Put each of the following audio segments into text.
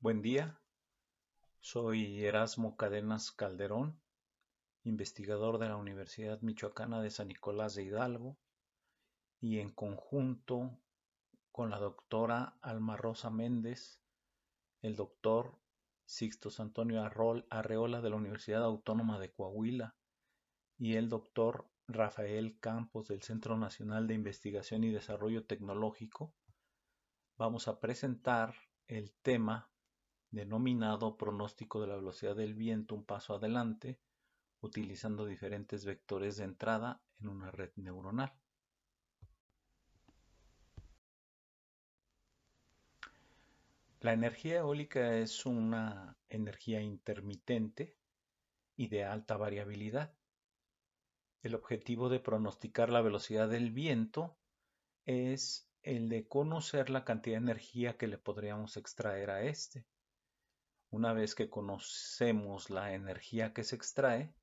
Buen día, soy Erasmo Cadenas Calderón, investigador de la Universidad Michoacana de San Nicolás de Hidalgo y en conjunto con la doctora Alma Rosa Méndez, el doctor Sixtus Antonio Arreola de la Universidad Autónoma de Coahuila y el doctor Rafael Campos del Centro Nacional de Investigación y Desarrollo Tecnológico, vamos a presentar el tema denominado pronóstico de la velocidad del viento un paso adelante, utilizando diferentes vectores de entrada en una red neuronal. La energía eólica es una energía intermitente y de alta variabilidad. El objetivo de pronosticar la velocidad del viento es el de conocer la cantidad de energía que le podríamos extraer a este. Una vez que conocemos la energía que se extrae,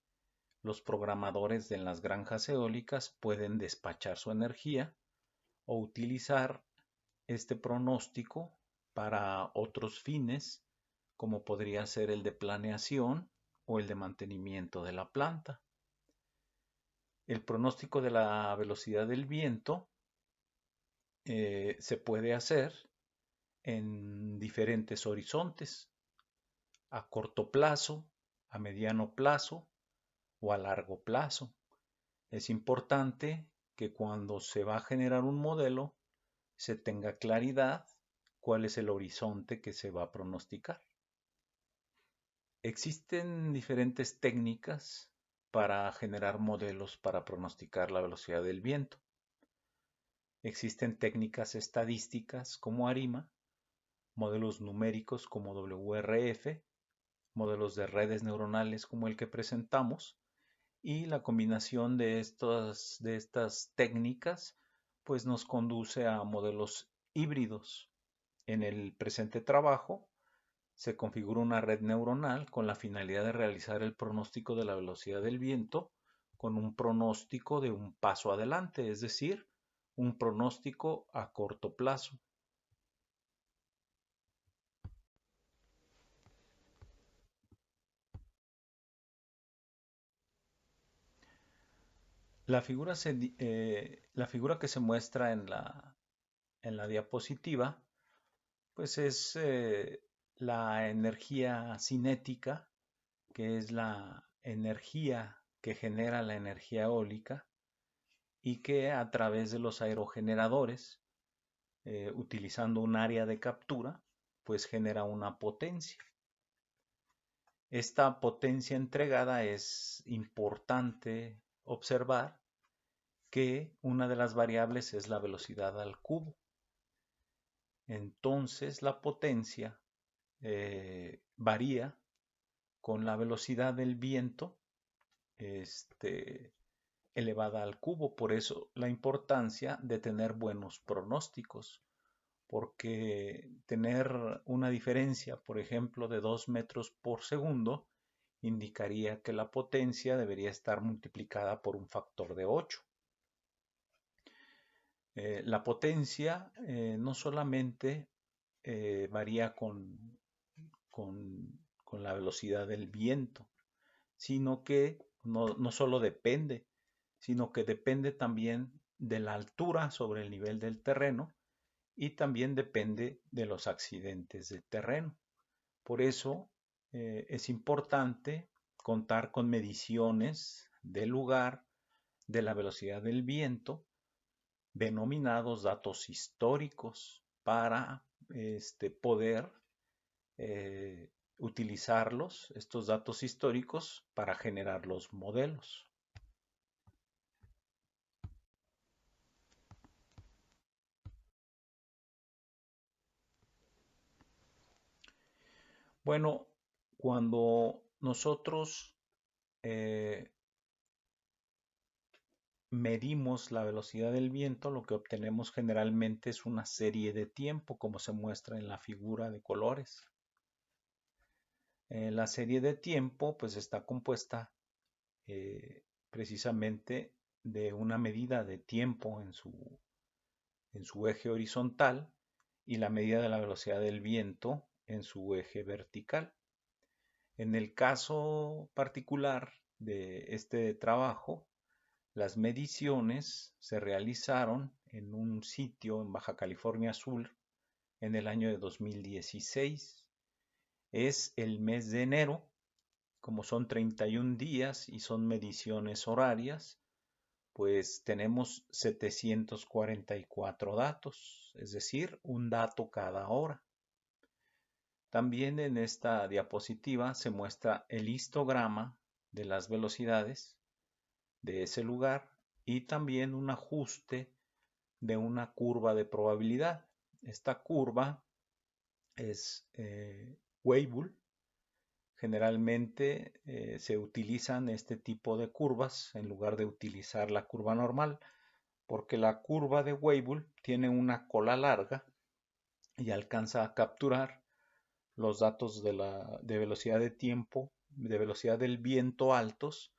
los programadores de las granjas eólicas pueden despachar su energía o utilizar este pronóstico para otros fines, como podría ser el de planeación o el de mantenimiento de la planta. El pronóstico de la velocidad del viento se puede hacer en diferentes horizontes, a corto plazo, a mediano plazo o a largo plazo. Es importante que cuando se va a generar un modelo se tenga claridad cuál es el horizonte que se va a pronosticar. Existen diferentes técnicas para generar modelos para pronosticar la velocidad del viento. Existen técnicas estadísticas como ARIMA, modelos numéricos como WRF, modelos de redes neuronales como el que presentamos, y la combinación de estas técnicas pues nos conduce a modelos híbridos. En el presente trabajo se configura una red neuronal con la finalidad de realizar el pronóstico de la velocidad del viento con un pronóstico de un paso adelante, es decir, un pronóstico a corto plazo. La figura que se muestra en la diapositiva pues es la energía cinética, que es la energía que genera la energía eólica y que a través de los aerogeneradores, utilizando un área de captura, pues genera una potencia. Esta potencia entregada es importante observar que una de las variables es la velocidad al cubo. Entonces la potencia varía con la velocidad del viento elevada al cubo. Por eso la importancia de tener buenos pronósticos, porque tener una diferencia, por ejemplo, de 2 metros por segundo, indicaría que la potencia debería estar multiplicada por un factor de 8. La potencia no solamente varía con la velocidad del viento, sino que no solo depende, sino que depende también de la altura sobre el nivel del terreno y también depende de los accidentes de terreno. Por eso es importante contar con mediciones del lugar, de la velocidad del viento, denominados datos históricos, para poder utilizarlos, estos datos históricos, para generar los modelos. Bueno, cuando nosotros eh, medimos la velocidad del viento, lo que obtenemos generalmente es una serie de tiempo, como se muestra en la figura de colores. La serie de tiempo pues está compuesta precisamente de una medida de tiempo en su eje horizontal y la medida de la velocidad del viento en su eje vertical. En el caso particular de este trabajo, las mediciones se realizaron en un sitio en Baja California Sur en el año de 2016. Es el mes de enero, como son 31 días y son mediciones horarias, pues tenemos 744 datos, es decir, un dato cada hora. También en esta diapositiva se muestra el histograma de las velocidades de ese lugar y también un ajuste de una curva de probabilidad. Esta curva es Weibull. Generalmente se utilizan este tipo de curvas en lugar de utilizar la curva normal, porque la curva de Weibull tiene una cola larga y alcanza a capturar los datos de velocidad de tiempo, de velocidad del viento altos,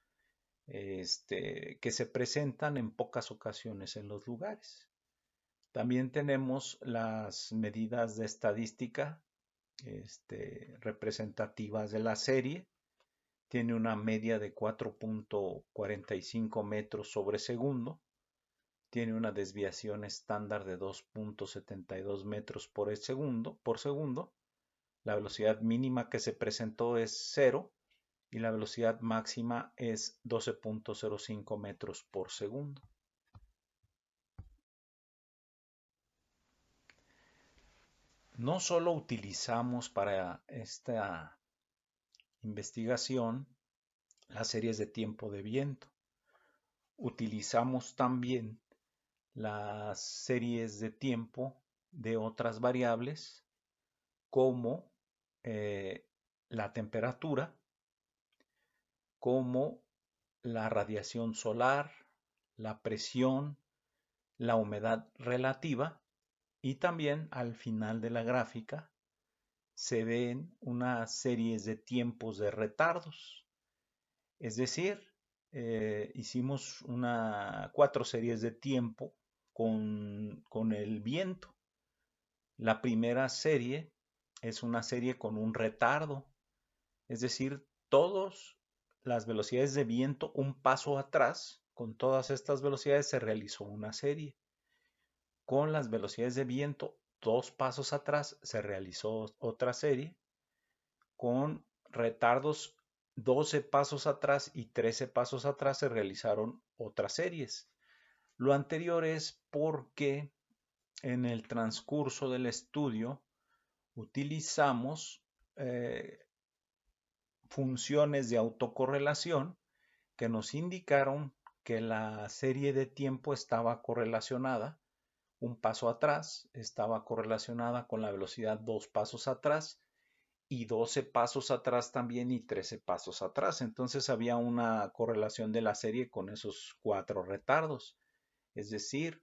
que se presentan en pocas ocasiones en los lugares. También tenemos las medidas de estadística representativas de la serie. Tiene una media de 4.45 metros sobre segundo. Tiene una desviación estándar de 2.72 metros por segundo. La velocidad mínima que se presentó es 0 y la velocidad máxima es 12.05 metros por segundo. No solo utilizamos para esta investigación las series de tiempo de viento, utilizamos también las series de tiempo de otras variables como la temperatura, como la radiación solar, la presión, la humedad relativa y también al final de la gráfica se ven unas series de tiempos de retardos. Es decir, hicimos 4 series de tiempo con el viento. La primera serie es una serie con un retardo, es decir, todas las velocidades de viento un paso atrás, con todas estas velocidades se realizó una serie. Con las velocidades de viento 2 pasos atrás se realizó otra serie. Con retardos 12 pasos atrás y 13 pasos atrás se realizaron otras series. Lo anterior es porque en el transcurso del estudio utilizamos funciones de autocorrelación que nos indicaron que la serie de tiempo estaba correlacionada. Un paso atrás estaba correlacionada con la velocidad 2 pasos atrás y 12 pasos atrás también y 13 pasos atrás. Entonces había una correlación de la serie con esos 4 retardos. Es decir,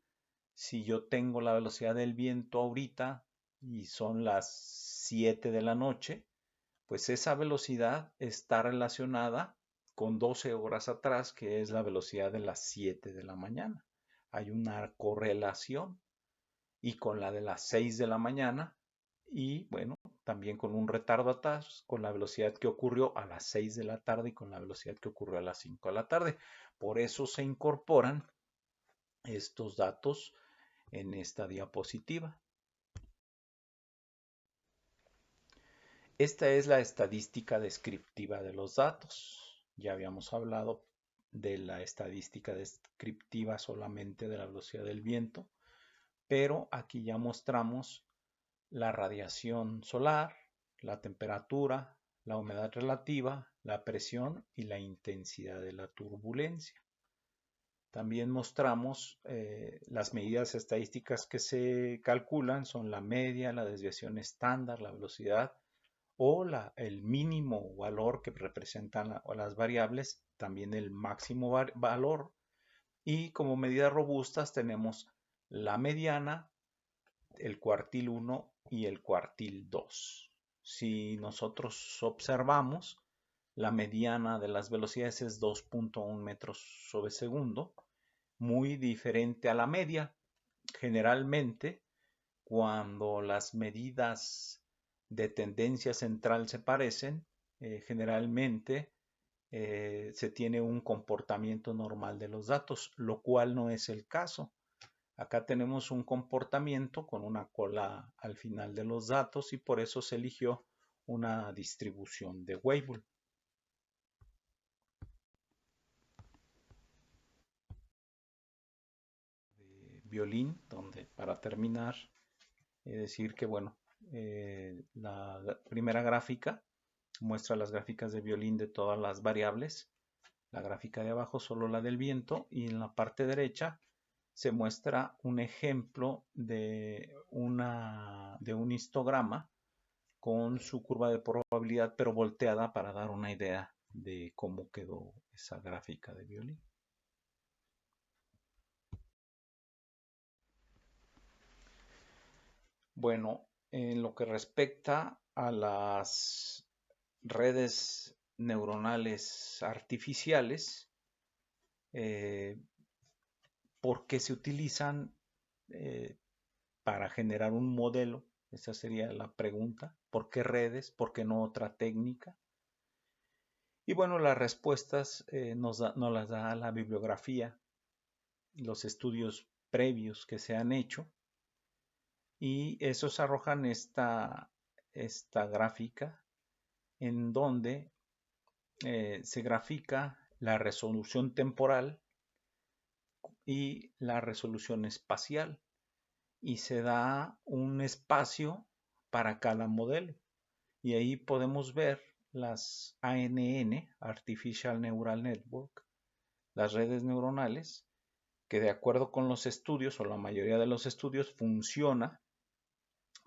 si yo tengo la velocidad del viento ahorita y son las 7 de la noche, pues esa velocidad está relacionada con 12 horas atrás, que es la velocidad de las 7 de la mañana. Hay una correlación y con la de las 6 de la mañana y bueno, también con un retardo atrás, con la velocidad que ocurrió a las 6 de la tarde y con la velocidad que ocurrió a las 5 de la tarde. Por eso se incorporan estos datos en esta diapositiva. Esta es la estadística descriptiva de los datos. Ya habíamos hablado de la estadística descriptiva solamente de la velocidad del viento, pero aquí ya mostramos la radiación solar, la temperatura, la humedad relativa, la presión y la intensidad de la turbulencia. También mostramos las medidas estadísticas que se calculan, son la media, la desviación estándar, la velocidad o el mínimo valor que representan las variables, también el máximo valor. Y como medidas robustas tenemos la mediana, el cuartil 1 y el cuartil 2. Si nosotros observamos, la mediana de las velocidades es 2.1 metros sobre segundo, muy diferente a la media. Generalmente, cuando las medidas de tendencia central se parecen, generalmente se tiene un comportamiento normal de los datos, lo cual no es el caso. Acá tenemos un comportamiento con una cola al final de los datos y por eso se eligió una distribución de Weibull. Violín, donde para terminar, decir que bueno, la primera gráfica muestra las gráficas de violín de todas las variables, la gráfica de abajo solo la del viento y en la parte derecha se muestra un ejemplo de un histograma con su curva de probabilidad pero volteada para dar una idea de cómo quedó esa gráfica de violín. Bueno, en lo que respecta a las redes neuronales artificiales, eh, ¿por qué se utilizan eh, para generar un modelo? Esa sería la pregunta. ¿Por qué redes? ¿Por qué no otra técnica? Y bueno, las respuestas nos las da la bibliografía, los estudios previos que se han hecho, y esos arrojan esta gráfica en donde se grafica la resolución temporal y la resolución espacial y se da un espacio para cada modelo. Y ahí podemos ver las ANN, Artificial Neural Network, las redes neuronales, que de acuerdo con los estudios o la mayoría de los estudios funciona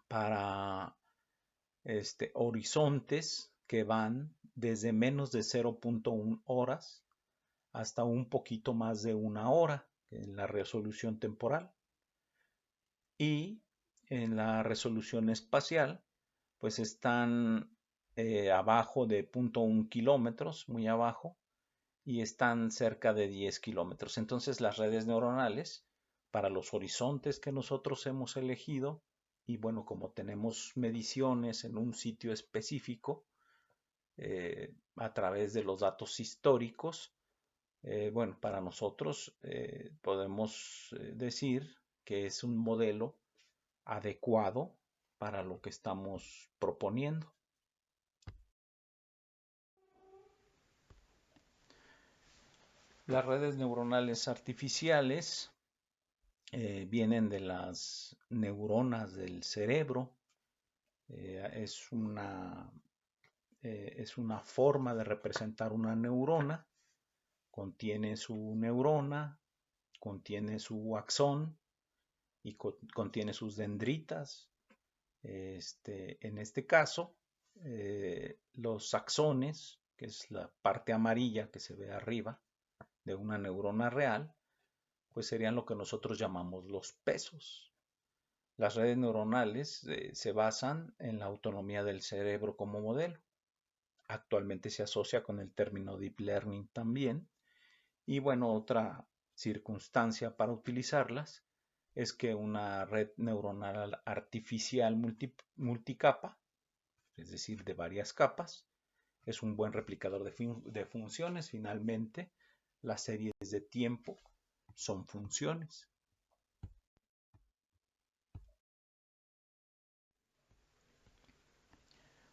para horizontes que van desde menos de 0.1 horas hasta un poquito más de una hora en la resolución temporal. Y en la resolución espacial, pues están abajo de 0.1 kilómetros, muy abajo, y están cerca de 10 kilómetros. Entonces las redes neuronales, para los horizontes que nosotros hemos elegido, y bueno, como tenemos mediciones en un sitio específico, a través de los datos históricos, bueno, para nosotros podemos decir que es un modelo adecuado para lo que estamos proponiendo. Las redes neuronales artificiales vienen de las neuronas del cerebro. Es es una forma de representar una neurona. Contiene su neurona, contiene su axón y contiene sus dendritas. En este caso, los axones, que es la parte amarilla que se ve arriba de una neurona real, pues serían lo que nosotros llamamos los pesos. Las redes neuronales se basan en la autonomía del cerebro como modelo. Actualmente se asocia con el término deep learning también. Y bueno, otra circunstancia para utilizarlas es que una red neuronal artificial multicapa, es decir, de varias capas, es un buen replicador de funciones. Finalmente, las series de tiempo son funciones.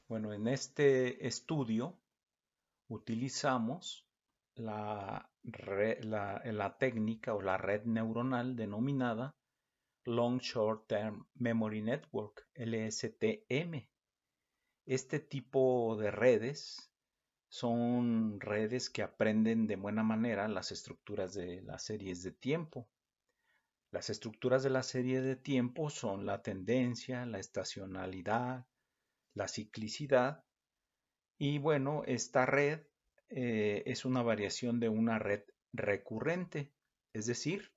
Bueno, en este estudio utilizamos la técnica o la red neuronal denominada Long Short Term Memory Network, LSTM. Este tipo de redes son redes que aprenden de buena manera las estructuras de las series de tiempo. Las estructuras de la serie de tiempo son la tendencia, la estacionalidad, la ciclicidad. Y bueno, esta red es una variación de una red recurrente, es decir,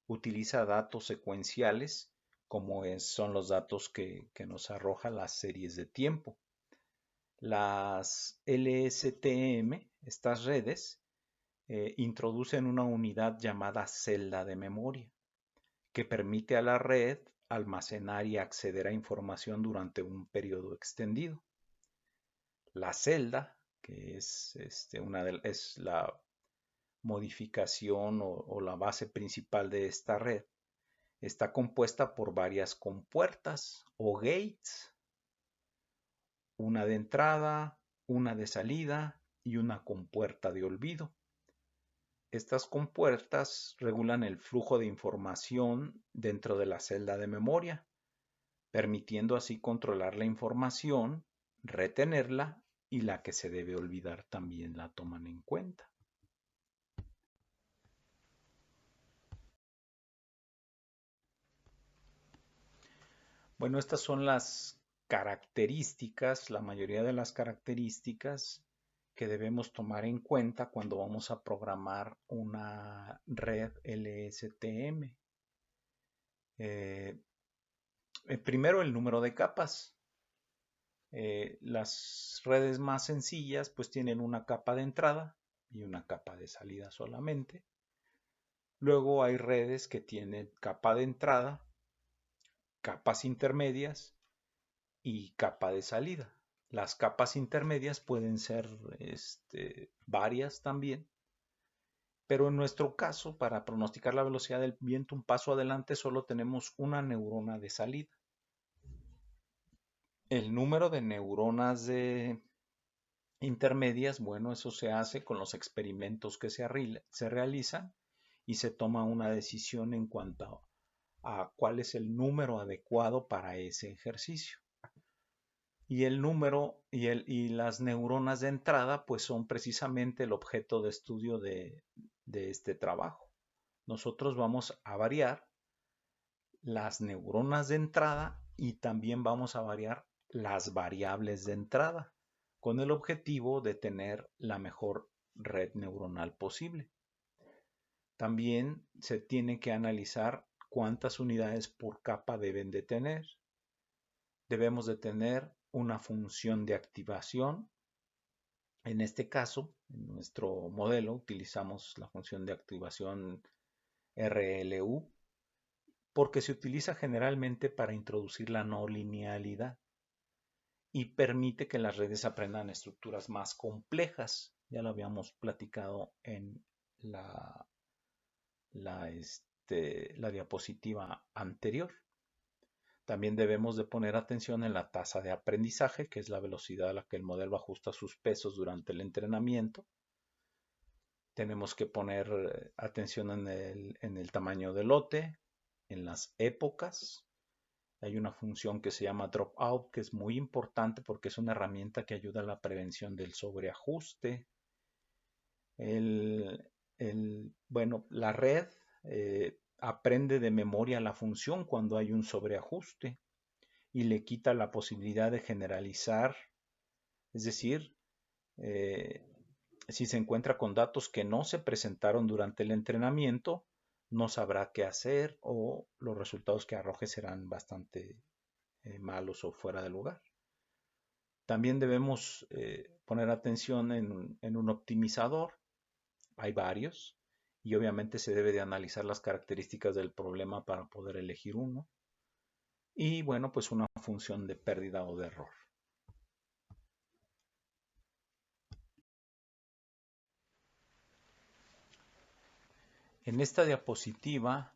utiliza datos secuenciales como son los datos que nos arroja las series de tiempo. Las LSTM, estas redes, introducen una unidad llamada celda de memoria, que permite a la red almacenar y acceder a información durante un periodo extendido. La celda, que es, es la modificación o la base principal de esta red, está compuesta por varias compuertas o gates, una de entrada, una de salida y una compuerta de olvido. Estas compuertas regulan el flujo de información dentro de la celda de memoria, permitiendo así controlar la información, retenerla y la que se debe olvidar también la toman en cuenta. Bueno, estas son las características, la mayoría de las características que debemos tomar en cuenta cuando vamos a programar una red LSTM. Primero, el número de capas. Las redes más sencillas pues tienen una capa de entrada y una capa de salida solamente. Luego hay redes que tienen capa de entrada, capas intermedias y capa de salida. Las capas intermedias pueden ser varias también, pero en nuestro caso, para pronosticar la velocidad del viento un paso adelante, solo tenemos una neurona de salida. El número de neuronas de intermedias, bueno, eso se hace con los experimentos que se realizan y se toma una decisión en cuanto a cuál es el número adecuado para ese ejercicio. Y el número y las neuronas de entrada pues son precisamente el objeto de estudio de este trabajo. Nosotros vamos a variar las neuronas de entrada y también vamos a variar las variables de entrada con el objetivo de tener la mejor red neuronal posible. También se tiene que analizar cuántas unidades por capa deben de tener. Debemos de tener una función de activación. En este caso, en nuestro modelo, utilizamos la función de activación RLU porque se utiliza generalmente para introducir la no linealidad y permite que las redes aprendan estructuras más complejas. Ya lo habíamos platicado en la diapositiva anterior. También debemos de poner atención en la tasa de aprendizaje, que es la velocidad a la que el modelo ajusta sus pesos durante el entrenamiento. Tenemos que poner atención en el tamaño del lote, en las épocas. Hay una función que se llama dropout, que es muy importante porque es una herramienta que ayuda a la prevención del sobreajuste. Bueno, la red aprende de memoria la función cuando hay un sobreajuste y le quita la posibilidad de generalizar, es decir, si se encuentra con datos que no se presentaron durante el entrenamiento, no sabrá qué hacer o los resultados que arroje serán bastante malos o fuera de lugar. También debemos poner atención en un optimizador. Hay varios y obviamente se debe de analizar las características del problema para poder elegir uno. Y bueno, pues una función de pérdida o de error. En esta diapositiva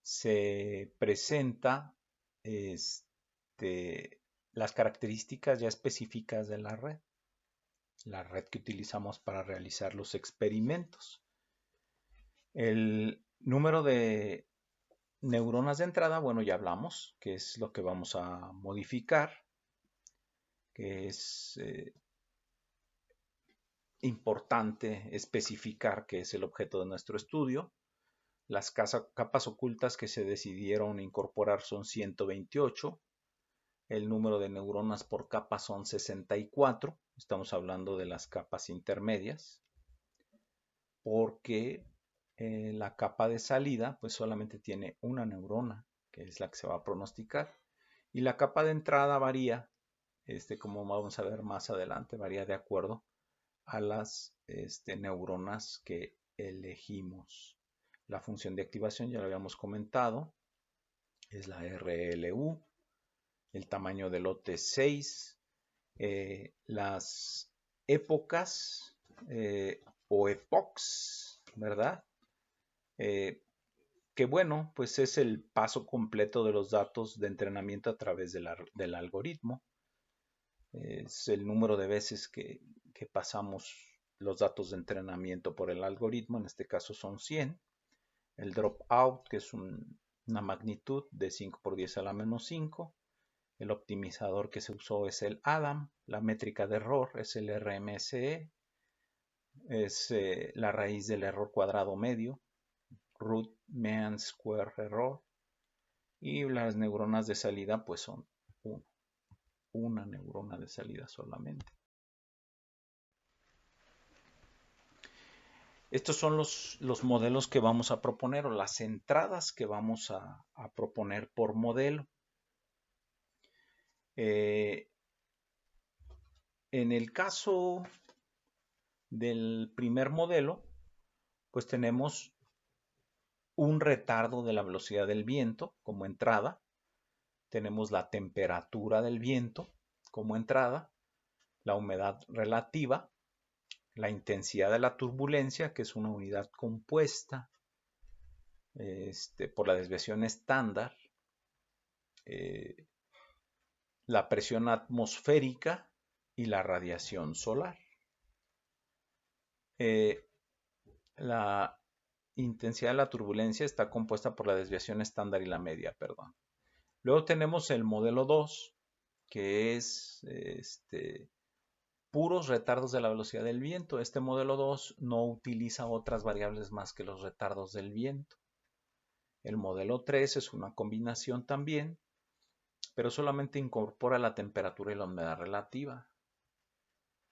se presenta las características ya específicas de la red que utilizamos para realizar los experimentos. El número de neuronas de entrada, bueno, ya hablamos, que es lo que vamos a modificar, que es importante especificar que es el objeto de nuestro estudio. Las capas ocultas que se decidieron incorporar son 128. El número de neuronas por capa son 64. Estamos hablando de las capas intermedias. Porque la capa de salida pues solamente tiene una neurona, que es la que se va a pronosticar. Y la capa de entrada varía, como vamos a ver más adelante, varía de acuerdo a las neuronas que elegimos. La función de activación ya lo habíamos comentado. es la RLU, el tamaño del lote 6, las épocas o epochs, ¿verdad? Que bueno, pues es el paso completo de los datos de entrenamiento a través del algoritmo. Es el número de veces que pasamos los datos de entrenamiento por el algoritmo, en este caso son 100. El dropout, que es una magnitud de 5 por 10 a la menos 5. El optimizador que se usó es el ADAM. La métrica de error es el RMSE. Es la raíz del error cuadrado medio, root mean square error. Y las neuronas de salida pues son una neurona de salida solamente. Estos son los modelos que vamos a proponer o las entradas que vamos a proponer por modelo. En el caso del primer modelo, pues tenemos un retardo de la velocidad del viento como entrada. Tenemos la temperatura del viento como entrada, la humedad relativa, la intensidad de la turbulencia, que es una unidad compuesta por la desviación estándar, la presión atmosférica y la radiación solar. La intensidad de la turbulencia está compuesta por la desviación estándar y la media, perdón. Luego tenemos el modelo 2, que es puros retardos de la velocidad del viento. Este modelo 2 no utiliza otras variables más que los retardos del viento. El modelo 3 es una combinación también, pero solamente incorpora la temperatura y la humedad relativa.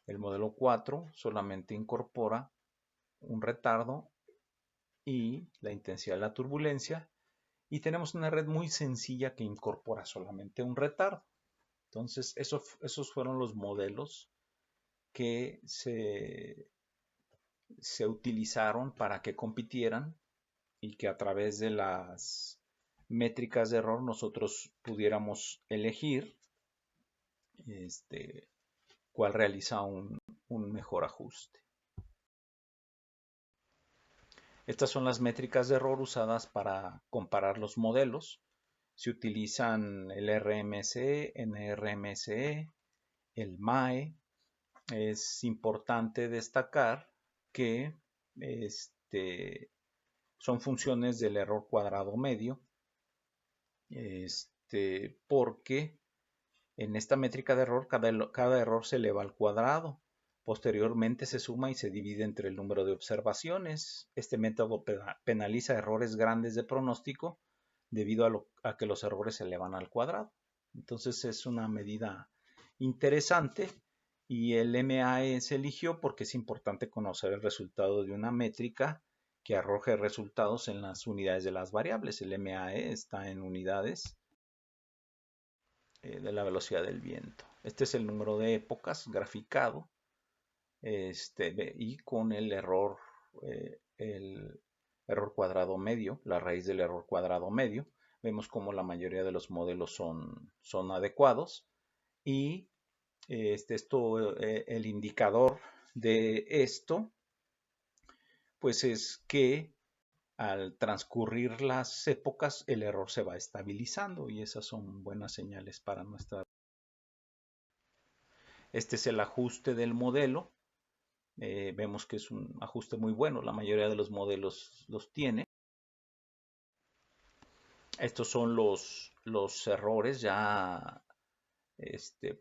El modelo 4 solamente incorpora un retardo y la intensidad de la turbulencia. Y tenemos una red muy sencilla que incorpora solamente un retardo. Entonces, esos fueron los modelos que se utilizaron para que compitieran y que a través de las métricas de error nosotros pudiéramos elegir cuál realiza un mejor ajuste. Estas son las métricas de error usadas para comparar los modelos. Se utilizan el RMSE, NRMSE, el MAE. Es importante destacar que son funciones del error cuadrado medio, porque en esta métrica de error cada error se eleva al cuadrado. Posteriormente se suma y se divide entre el número de observaciones. Este método penaliza errores grandes de pronóstico debido a que los errores se elevan al cuadrado. Entonces es una medida interesante y el MAE se eligió porque es importante conocer el resultado de una métrica que arroje resultados en las unidades de las variables. El MAE está en unidades de la velocidad del viento. Este es el número de épocas graficado y con el error cuadrado medio, la raíz del error cuadrado medio. Vemos como la mayoría de los modelos son adecuados y el indicador de esto pues es que al transcurrir las épocas el error se va estabilizando y esas son buenas señales para nuestra. Este es el ajuste del modelo. Vemos que es un ajuste muy bueno, la mayoría de los modelos los tiene. Estos son los errores ya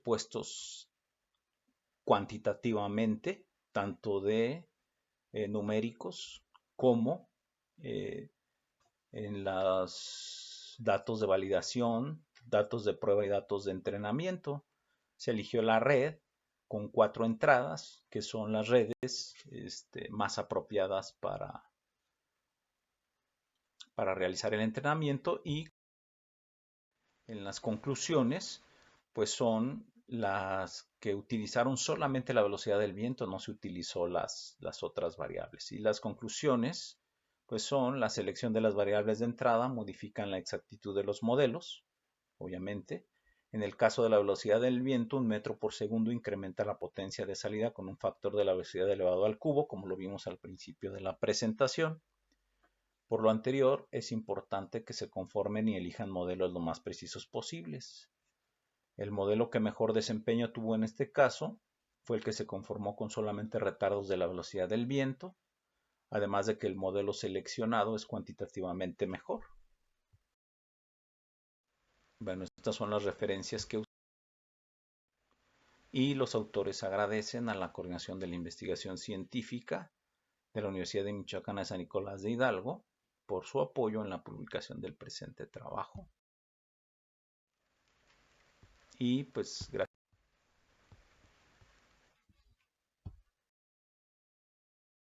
puestos cuantitativamente, tanto de numéricos como en los datos de validación, datos de prueba y datos de entrenamiento. Se eligió la red con 4 entradas, que son las redes más apropiadas para realizar el entrenamiento, y en las conclusiones pues son las que utilizaron solamente la velocidad del viento, no se utilizó las otras variables. Y las conclusiones Pues son la selección de las variables de entrada, modifican la exactitud de los modelos, obviamente. En el caso de la velocidad del viento, 1 metro por segundo incrementa la potencia de salida con un factor de la velocidad elevado al cubo, como lo vimos al principio de la presentación. Por lo anterior, es importante que se conformen y elijan modelos lo más precisos posibles. El modelo que mejor desempeño tuvo en este caso fue el que se conformó con solamente retardos de la velocidad del viento, además de que el modelo seleccionado es cuantitativamente mejor. Bueno, estas son las referencias que usé y los autores agradecen a la Coordinación de la Investigación Científica de la Universidad de Michoacán de San Nicolás de Hidalgo por su apoyo en la publicación del presente trabajo. Y pues gracias.